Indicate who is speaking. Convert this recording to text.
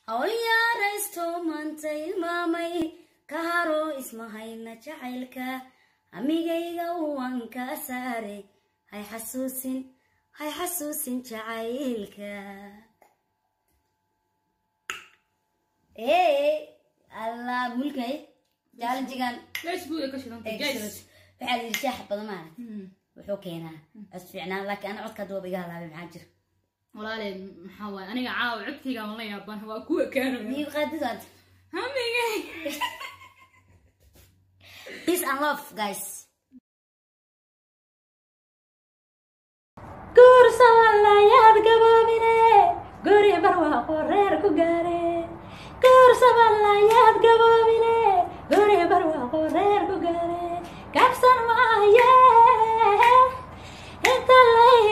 Speaker 1: hawliya raysto maanta ilmaamay ka haro ismahayna jacaylka amigayga waan ka saaray hay xasuusin jacaylka alla mulkay jaalanjigan
Speaker 2: facebook ka shidan
Speaker 1: waxaa la shaax badan ma wuxuu keenaa asfiicnaan laakiin ana codka doob iga halaabay maxaa jira
Speaker 2: walaale maxaa waay aniga caaw codkayga ma la yaabaan waa kuwa kaano
Speaker 1: niyo qaadidad
Speaker 2: hamigay
Speaker 1: peace and love guys
Speaker 3: kursa wallayaad gaboobine guri barwaaqo reer ku gaare kursa wallayaad gaboobine guri barwaaqo reer ku gaare kabsan maaye inta lay